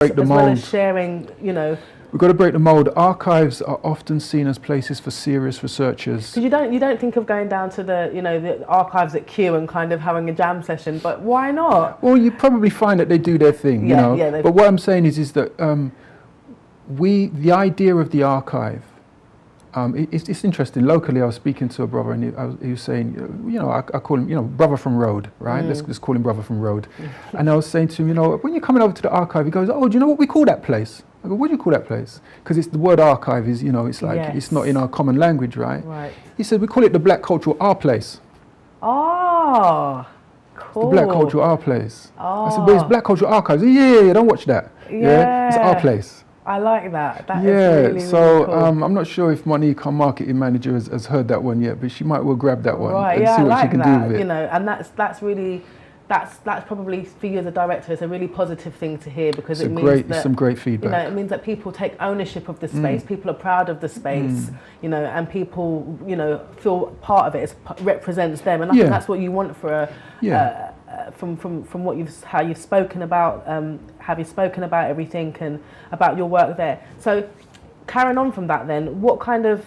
break the as well as mold. sharing, you know. We've got to break the mold. Archives are often seen as places for serious researchers. Because you don't think of going down to the, you know, the archives at Kew and kind of having a jam session, but why not? Well, you probably find that they do their thing, you know. Yeah, but what I'm saying is that the idea of the archive, it's interesting. Locally, I was speaking to a brother, and he was saying, you know, I call him, you know, brother from road, right? Let's just call him brother from road. And I was saying to him, you know, when you're coming over to the archive, he goes, oh, do you know what we call that place? I go, what do you call that place? Because it's the word archive is, you know, it's like, it's not in our common language, right? Right. He said, we call it the Black Cultural Art Place. Oh, cool. The Black Cultural Art Place. Oh. I said, but it's Black Cultural Archives. Yeah, don't watch that. Yeah. It's our place. I like that. That is really, so really cool. I'm not sure if Monique, our marketing manager, has heard that one yet, but she might well grab that one and see what she can do with it. You know, and that's really, that's probably for you as a director, it's a really positive thing to hear, because it means that, some great feedback. You know, it means that people take ownership of the space. People are proud of the space. You know, and people, you know, feel part of it. It represents them, and I think that's what you want for a. From what how you've spoken about everything and about your work there. So carrying on from that, then, what kind of,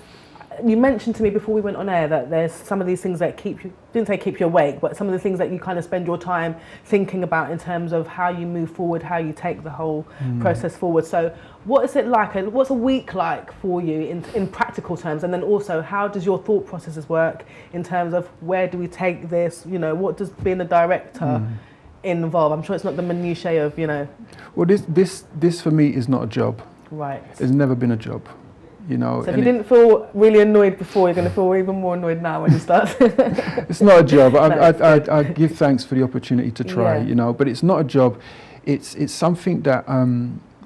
you mentioned to me before we went on air that there's some of these things that didn't say keep you awake, but some of the things that you kind of spend your time thinking about in terms of how you move forward, how you take the whole process forward. So what is it like, and what's a week like for you in practical terms? And then also, how does your thought processes work in terms of where do we take this? You know, what does being a director involve? I'm sure it's not the minutiae of, you know. Well, this for me is not a job. Right. It's never been a job. You know, so if you didn't feel really annoyed before, you're going to feel even more annoyed now when you start. It's not a job. I give thanks for the opportunity to try, you know, but it's not a job. It's something that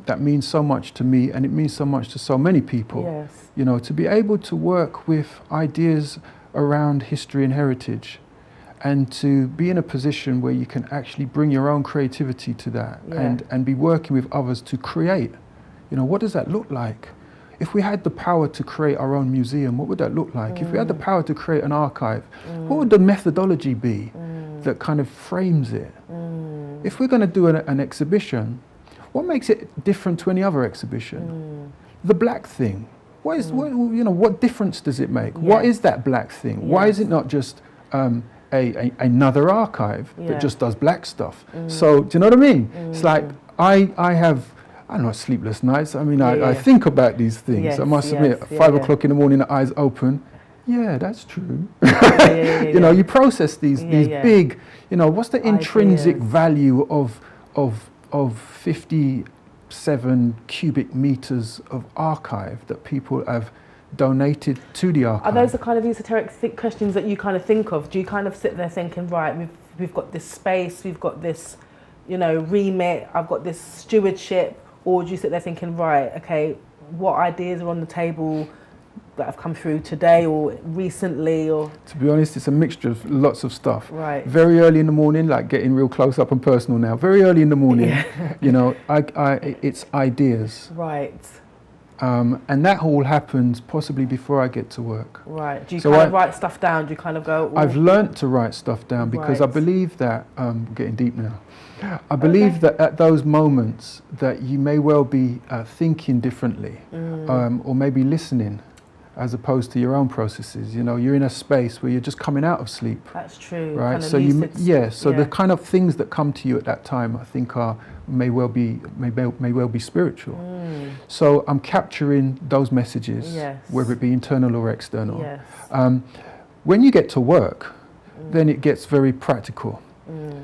that means so much to me, and it means so much to so many people. Yes. You know, to be able to work with ideas around history and heritage, and to be in a position where you can actually bring your own creativity to that, and be working with others to create. You know, what does that look like? If we had the power to create our own museum, what would that look like? If we had the power to create an archive, what would the methodology be that kind of frames it? If we're going to do an exhibition, what makes it different to any other exhibition? The black thing. What is, you know, what difference does it make? What is that black thing? Why is it not just another archive that just does black stuff? So, do you know what I mean? It's like, I have, I don't know, sleepless nights. I mean, I think about these things. Yes, I must admit, 5 o'clock in the morning, the eyes open. Yeah, that's true. You know, you process these big, you know, what's the intrinsic value of 57 cubic meters of archive that people have donated to the archive? Are those the kind of esoteric questions that you kind of think of? Do you kind of sit there thinking, right, we've got this space, we've got this, you know, remit, I've got this stewardship? Or do you sit there thinking, right, okay, what ideas are on the table that have come through today or recently? Or to be honest, it's a mixture of lots of stuff. Right. Very early in the morning, like getting real close up and personal now. Very early in the morning, you know, it's ideas. Right. And that all happens possibly before I get to work. Right. Do you kind of write stuff down? Do you kind of go? I've learnt to write stuff down because I believe that, getting deep now, I believe that at those moments that you may well be thinking differently, or maybe listening as opposed to your own processes. You know, you're in a space where you're just coming out of sleep. That's true. Right. Kind of So the kind of things that come to you at that time, I think, may well be spiritual. So I'm capturing those messages, whether it be internal or external. Yes. When you get to work, then it gets very practical.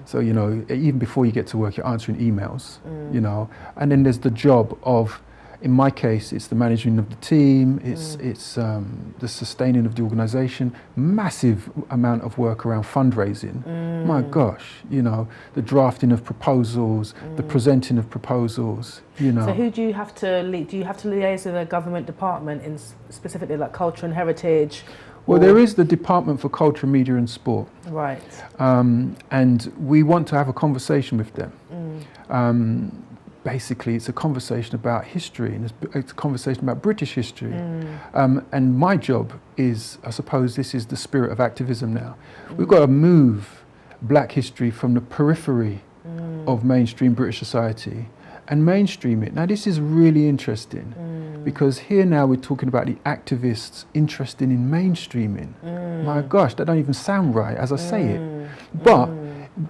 So, you know, even before you get to work, you're answering emails, you know, and then there's the job of, in my case, it's the managing of the team, it's the sustaining of the organisation, massive amount of work around fundraising. My gosh, you know, the drafting of proposals, the presenting of proposals, you know. So who do you have to lead? Do you have to liaise with a government department in specifically like culture and heritage? Well, there is the Department for Culture, Media and Sport. Right. And we want to have a conversation with them. Basically, it's a conversation about history, and it's a conversation about British history. And my job is, I suppose this is the spirit of activism now. We've got to move black history from the periphery of mainstream British society and mainstream it. Now this is really interesting because here now we're talking about the activists interested in mainstreaming. My gosh, that don't even sound right as I say it. But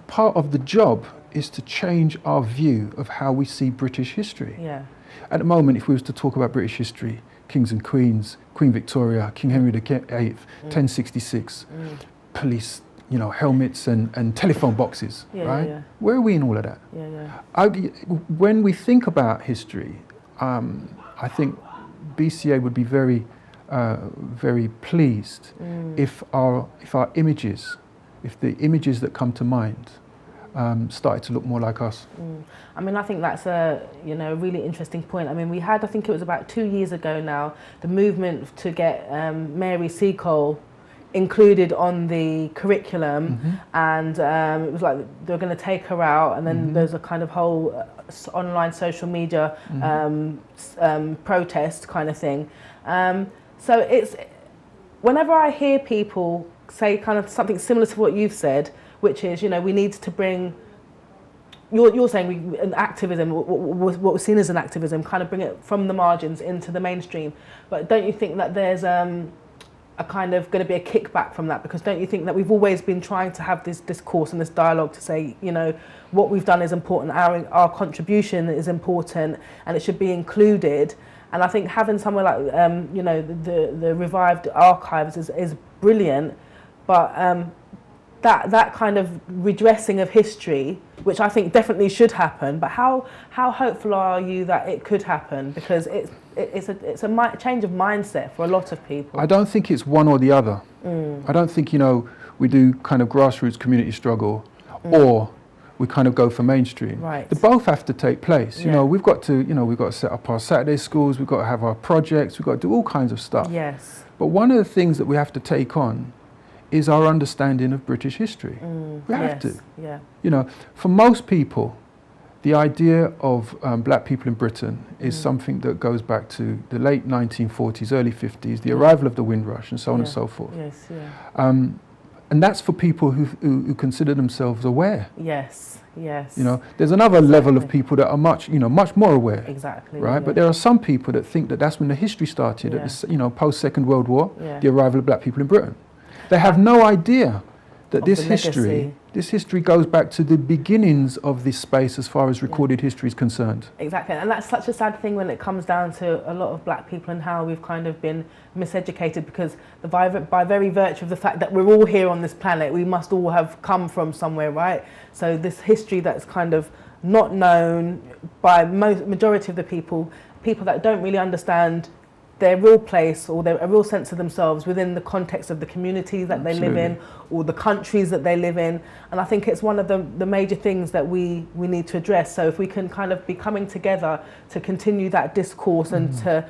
part of the job is to change our view of how we see British history. Yeah. At the moment, if we was to talk about British history, kings and queens, Queen Victoria, King Henry VIII, 1066, police, you know, helmets and telephone boxes, right? Where are we in all of that? When we think about history, I think BCA would be very, very pleased if our images, if the images that come to mind started to look more like us. I mean, I think that's a really interesting point. I mean, we had, I think it was about 2 years ago now, the movement to get Mary Seacole included on the curriculum, and it was like they were going to take her out, and then there's a kind of whole online social media protest kind of thing. So it's, whenever I hear people say kind of something similar to what you've said, which is, we need to bring, you're saying an activism, what was seen as an activism, kind of bring it from the margins into the mainstream. But don't you think that there's a kind of going to be a kickback from that? Because don't you think that we've always been trying to have this discourse and this dialogue to say, what we've done is important, our contribution is important, and it should be included. And I think having somewhere like, the revived archives is brilliant, but that kind of redressing of history, which I think definitely should happen, but how hopeful are you that it could happen? Because it's a change of mindset for a lot of people. I don't think it's one or the other. I don't think, we do kind of grassroots community struggle or we kind of go for mainstream. Right. They both have to take place. We've got to set up our Saturday schools, we've got to have our projects, we've got to do all kinds of stuff. Yes. But one of the things that we have to take on is our understanding of British history. We have to. Yeah. For most people, the idea of black people in Britain is something that goes back to the late 1940s, early 50s, the arrival of the Windrush and so on and so forth. Yes, yeah. And that's for people who consider themselves aware. Yes, yes. There's another level of people that are much more aware. Exactly. Right, yeah. but there are some people that think that that's when the history started, at the, post Second World War, the arrival of black people in Britain. They have no idea that this history goes back to the beginnings of this space as far as recorded history is concerned. Exactly, and that's such a sad thing when it comes down to a lot of black people and how we've kind of been miseducated, because by very virtue of the fact that we're all here on this planet, we must all have come from somewhere, right? So this history that's kind of not known by majority of the people that don't really understand their real place or a real sense of themselves within the context of the communities that they live in or the countries that they live in. And I think it's one of the major things that we need to address. So if we can kind of be coming together to continue that discourse and to,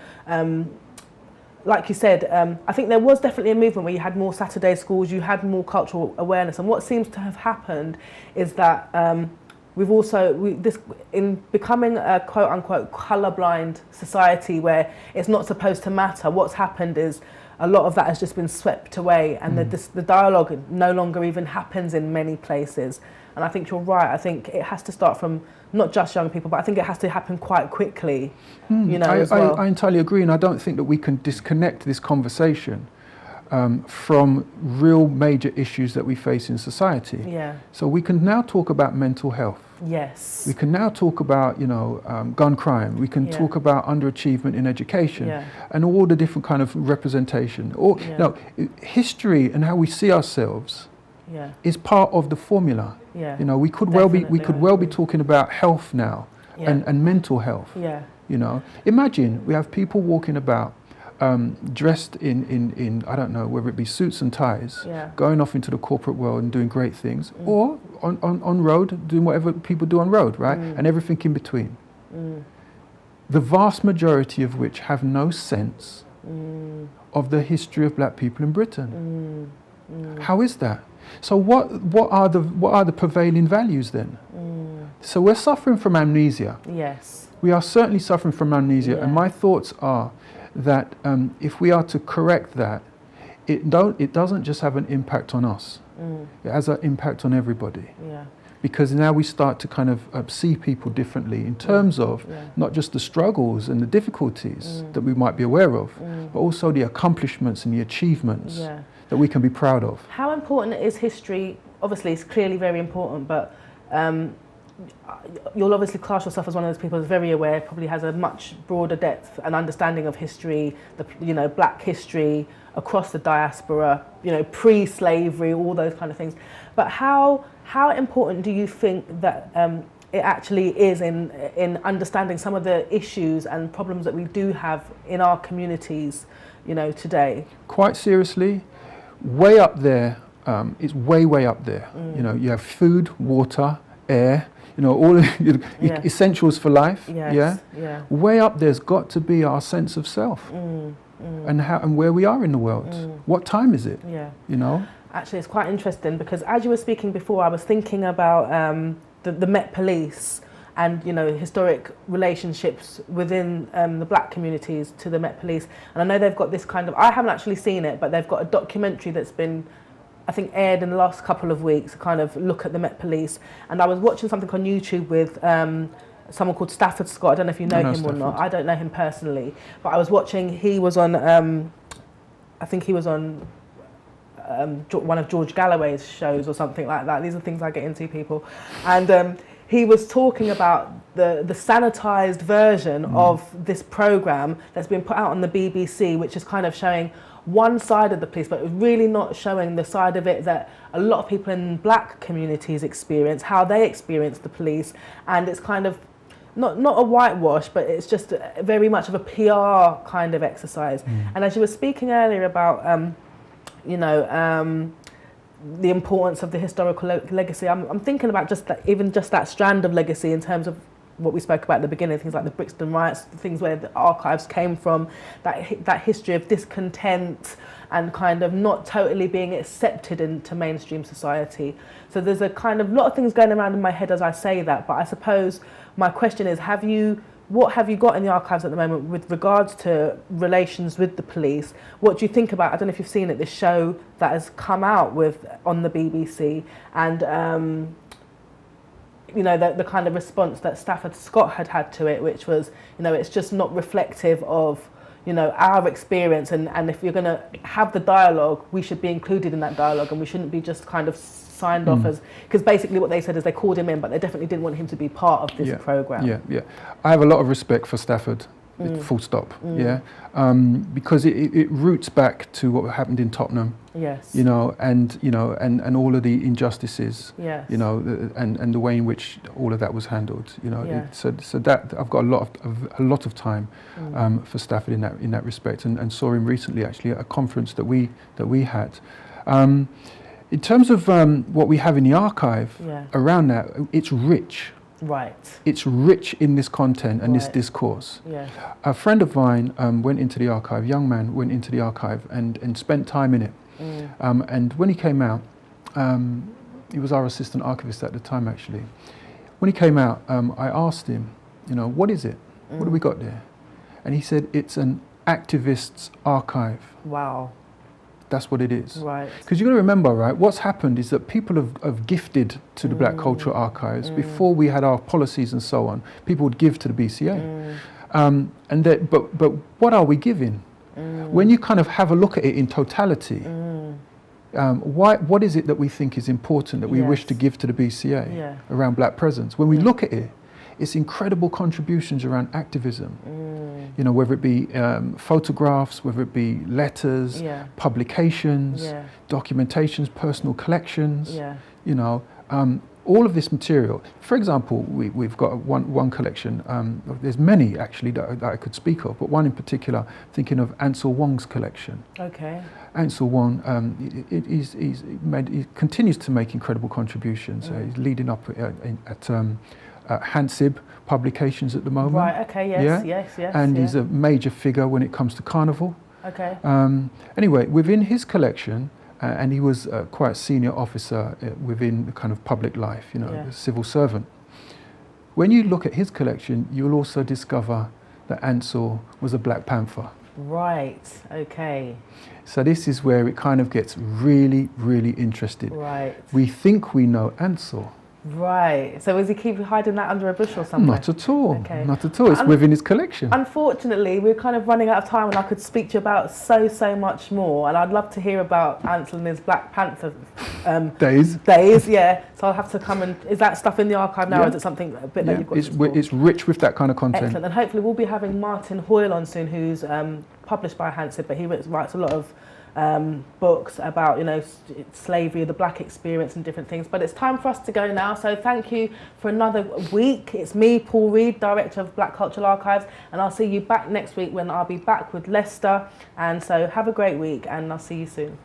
like you said, I think there was definitely a movement where you had more Saturday schools, you had more cultural awareness. And what seems to have happened is that in becoming a quote unquote colourblind society where it's not supposed to matter, what's happened is a lot of that has just been swept away, and the dialogue no longer even happens in many places. And I think you're right. I think it has to start from not just young people, but I think it has to happen quite quickly. I entirely agree, and I don't think that we can disconnect this conversation from real major issues that we face in society. Yeah. So we can now talk about mental health. Yes. We can now talk about, gun crime. We can talk about underachievement in education and all the different kind of representation. History and how we see ourselves is part of the formula. Yeah. We could well be talking about health now and mental health. Yeah. Imagine we have people walking about dressed in I don't know, whether it be suits and ties, going off into the corporate world and doing great things, or on road, doing whatever people do on road, right? And everything in between. The vast majority of which have no sense of the history of black people in Britain. How is that? So what are the prevailing values then? So we're suffering from amnesia. Yes. We are certainly suffering from amnesia, and my thoughts are that if we are to correct that, it doesn't just have an impact on us. It has an impact on everybody. Yeah. because now we start to kind of see people differently in terms of not just the struggles and the difficulties that we might be aware of, but also the accomplishments and the achievements that we can be proud of. How important is history? Obviously, it's clearly very important, but you'll obviously class yourself as one of those people who's very aware, probably has a much broader depth and understanding of history, black history across the diaspora, pre-slavery, all those kind of things. But how important do you think that it actually is in understanding some of the issues and problems that we do have in our communities, today? Quite seriously, way up there. It's way up there. You have food, water, air, all essentials for life. Way up there's got to be our sense of self and where we are in the world. What time is it? Actually, it's quite interesting because as you were speaking before, I was thinking about the Met Police and historic relationships within the black communities to the Met Police. And I know they've got this kind of, I haven't actually seen it, but they've got a documentary that's been, I think, aired in the last couple of weeks, kind of look at the Met Police. And I was watching something on YouTube with someone called Stafford Scott. I don't know if you know him Stafford. Or not. I don't know him personally, but I was watching, he was on, I think he was on one of George Galloway's shows or something like that. These are things I get into, people. And he was talking about the sanitized version of this program that's been put out on the BBC, which is kind of showing one side of the police, but really not showing the side of it that a lot of people in black communities experience, how they experience the police. And it's kind of not a whitewash, but it's just very much of a PR kind of exercise. And as you were speaking earlier about the importance of the historical legacy, I'm thinking about just that, even just that strand of legacy in terms of what we spoke about at the beginning, things like the Brixton riots, the things where the archives came from, that history of discontent and kind of not totally being accepted into mainstream society. So there's a kind of lot of things going around in my head as I say that, but I suppose my question is, what have you got in the archives at the moment with regards to relations with the police? What do you think about, I don't know if you've seen it, this show that has come out on the BBC, and the kind of response that Stafford Scott had to it, which was, it's just not reflective of, our experience, and if you're going to have the dialogue, we should be included in that dialogue, and we shouldn't be just kind of signed off as, because basically what they said is they called him in, but they definitely didn't want him to be part of this program. I have a lot of respect for Stafford, full stop, because it roots back to what happened in Tottenham, and all of the injustices, and the way in which all of that was handled, so that I've got a lot of time for Stafford in that respect, and saw him recently actually at a conference that we had. In terms of what we have in the archive around that, it's rich. Right. It's rich in this content and this discourse. A friend of mine went into the archive, young man went into the archive and spent time in it. And when he came out, he was our assistant archivist at the time actually. When he came out, I asked him, what is it? What have we got there? And he said, it's an activist's archive. Wow. That's what it is. Right. Because you've got to remember, right, what's happened is that people have gifted to the Black Cultural Archives. Before we had our policies and so on, people would give to the BCA. But what are we giving? When you kind of have a look at it in totality, what is it that we think is important that we wish to give to the BCA around black presence? When we look at it, it's incredible contributions around activism, whether it be photographs, whether it be letters, publications, documentations, personal collections, all of this material. For example, we've got one collection, there's many actually that I could speak of, but one in particular, thinking of Ansel Wong's collection. Okay. Ansel Wong, he continues to make incredible contributions. He's leading up at Hansib Publications at the moment. Right, okay, yes. And he's a major figure when it comes to Carnival. Okay. Anyway, within his collection, and he was quite a senior officer within the kind of public life, a civil servant. When you look at his collection, you'll also discover that Ansel was a Black Panther. Right, okay. So this is where it kind of gets really, really interesting. Right. We think we know Ansel, Right. So is he keep hiding that under a bushel somewhere? Not at all. Okay. Not at all. It's within his collection. Unfortunately, we're kind of running out of time, and I could speak to you about so much more. And I'd love to hear about Ansel and his Black Panther days. Yeah. So I'll have to come and. Is that stuff in the archive now? Or is it something a bit that you've got? It's rich with that kind of content. Excellent. And hopefully we'll be having Martin Hoyle on soon, who's published by Hansard, but he writes a lot of books about, you know, slavery, the black experience and different things. But it's time for us to go now. So thank you for another week. It's me, Paul Reed, Director of Black Cultural Archives, and I'll see you back next week when I'll be back with Lester. And so have a great week, and I'll see you soon.